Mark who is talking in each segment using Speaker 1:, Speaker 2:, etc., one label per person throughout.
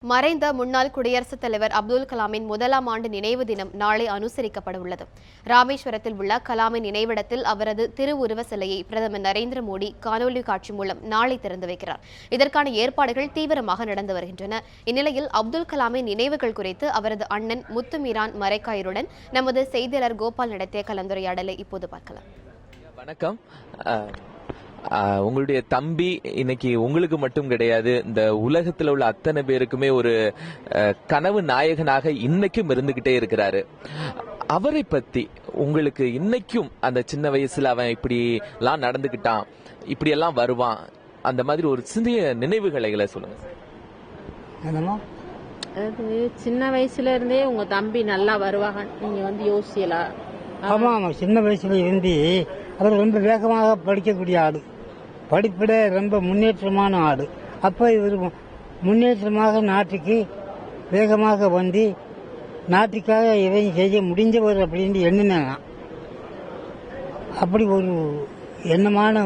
Speaker 1: மறைந்த முன்னாள் குடியரசுத் தலைவர் அப்துல் கலாமின் முதலாம் ஆண்டு நினைவு தினம் நாளை அனுசரிக்கப்பட உள்ளது. ராமேஸ்வரத்தில் உள்ள கலாமின் நினைவிடத்தில் அவரது திருவுருவ சிலையை பிரதமர் நரேந்திர மோடி காணொலி காட்சி மூலம் நாளை திறந்து வைக்கிறார். இதற்கான ஏற்பாடுகள் தீவிரமாக நடந்து வருகின்றன. இந்நிலையில் அப்துல் கலாமின் நினைவுகள் குறித்து அவரது அண்ணன் முத்துமீரான் மரைக்காயருடன் நமது செய்தியாளர் கோபால் நடத்திய கலந்துரையாடலை இப்போது பார்க்கலாம்.
Speaker 2: வணக்கம். உங்களுடைய தம்பி இன்னைக்கு உங்களுக்கு மட்டும் கிடையாது, இந்த உலகத்துல உள்ள அத்தனை பேருக்குமே ஒரு கனவு நாயகனாக இன்னைக்கும் இருந்துகிட்டே இருக்கிறாரு. அவரை பத்தி உங்களுக்கு இன்னைக்கும் அந்த சின்ன வயசுல அவன் இப்படி எல்லாம் நடந்துகிட்டான், இப்படி எல்லாம் வருவான், அந்த மாதிரி ஒரு சிறிய நினைவுகளை சொல்லுங்க.
Speaker 3: அது சின்ன வயசுல இருந்தே உங்க தம்பி நல்லா வருவாங்க, நீங்க யோசிக்கலாம்.
Speaker 4: ஆமா, சின்ன வயசுல இருந்து அவர் ரொம்ப வேகமாக படிக்கக்கூடிய ஆடு, படிப்பிட ரொம்ப முன்னேற்றமான ஆடு. அப்போ இவர் முன்னேற்றமாக நாட்டுக்கு வேகமாக வந்து நாட்டுக்காக எதையும் செய்ய முடிஞ்சவர் அப்படின்னு எண்ணினா, அப்படி ஒரு எண்ணமான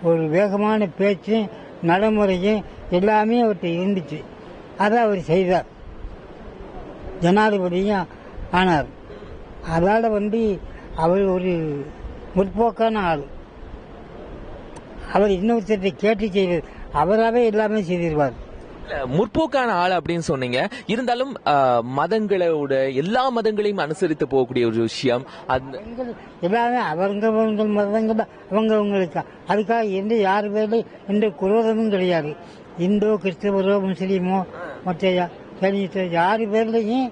Speaker 4: ஒரு வேகமான பேச்சும் நடைமுறையும் எல்லாமே அவர்கிட்ட இருந்துச்சு. அதை அவர் செய்தார், ஜனாதிபதியும் ஆனார். அதால் அவர் ஒரு முற்போக்கான ஆள். அவர் இன்னொருத்தரை கேட்டு செய்வது, அவராகவே எல்லாமே செய்திருவார்.
Speaker 2: முற்போக்கான ஆள் அப்படின்னு சொன்னீங்க. இருந்தாலும் மதங்களோட எல்லா மதங்களையும் அனுசரித்து போகக்கூடிய ஒரு விஷயம்
Speaker 4: எல்லாமே அவங்க மதங்கள் அவங்களுக்கு. அதுக்காக எந்த யார் பேரும் எந்த குரோதமும் கிடையாது. இந்தோ கிறிஸ்தவரோ முஸ்லீமோ மற்ற யார் பேர்லையும்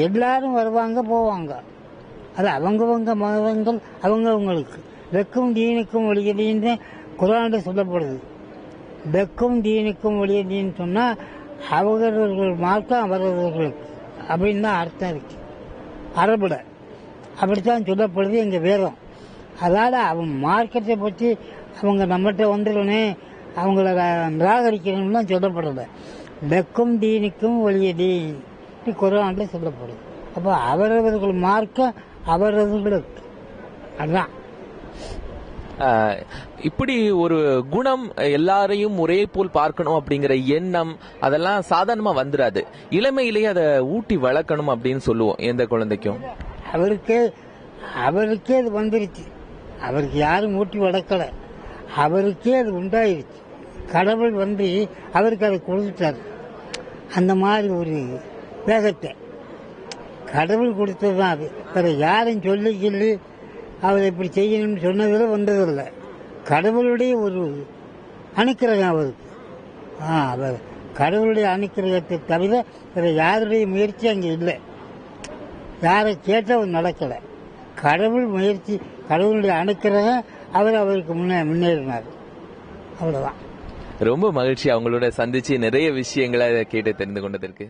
Speaker 4: எல்லாரும் வருவாங்க போவாங்க. அது அவங்கவங்க மதங்கள் அவங்கவுங்களுக்கு. வெக்கும் தீனுக்கும் ஒளியடின்னு குர்ஆன்ல சொல்லப்படுது. வெக்கும் தீனுக்கும் ஒளியடின்னு சொன்னா அவர்கள் மார்க்கம் அவரவர்களுக்கு அப்படின்னு தான் அர்த்தம் இருக்கு. அரபுல அப்படித்தான் சொல்லப்படுது எங்க வேதம். அதால அவன் மார்க்கத்தை பற்றி அவங்க நம்மகிட்ட வந்துடனே அவங்கள நிராகரிக்கணும்னு தான் சொல்லப்படல. வெக்கும் தீனுக்கும் ஒளியடி குர்ஆன்ல சொல்லப்படுது. அப்போ அவரவர்கள் மார்க்கம் அவரவர்களுக்கு. அதுதான்
Speaker 2: இப்படி ஒரு குணம், எல்லாரையும் ஒரே போல் பார்க்கணும் அப்படிங்கிற எண்ணம் அதெல்லாம் சாதாரணமா வந்துடாது. இளமையிலேயே அதை ஊட்டி வளர்க்கணும் அப்படின்னு சொல்லுவோம் எந்த குழந்தைக்கும்.
Speaker 4: அவருக்கே அது வந்துருச்சு. அவருக்கு யாரும் ஊட்டி வளர்க்கல, அவருக்கே அது உண்டாயிருச்சு. கடவுள் அவருக்கு அதை கொடுத்துட்டார். அந்த மாதிரி ஒரு வேகத்தை கடவுள் கொடுத்ததுதான் அது. வேற யாரும் சொல்லி அவர் இப்படி செய்யணும்னு சொன்னதில் வந்ததில்லை. கடவுளுடைய ஒரு அனுக்கிரகம் அவருக்கு. அவர் கடவுளுடைய அனுக்கிரகத்தை தவிர வேற யாருடைய முயற்சி அங்கே இல்லை. யாரை கேட்டு அவர் நடக்கலை. கடவுள் முயற்சி, கடவுளுடைய அனுக்கிரகம் அவருக்கு முன்னேறினார். அவ்வளவுதான்.
Speaker 2: ரொம்ப மகிழ்ச்சி அவங்களோட சந்திச்சு நிறைய விஷயங்களை கேட்டு தெரிந்து கொண்டதற்கு.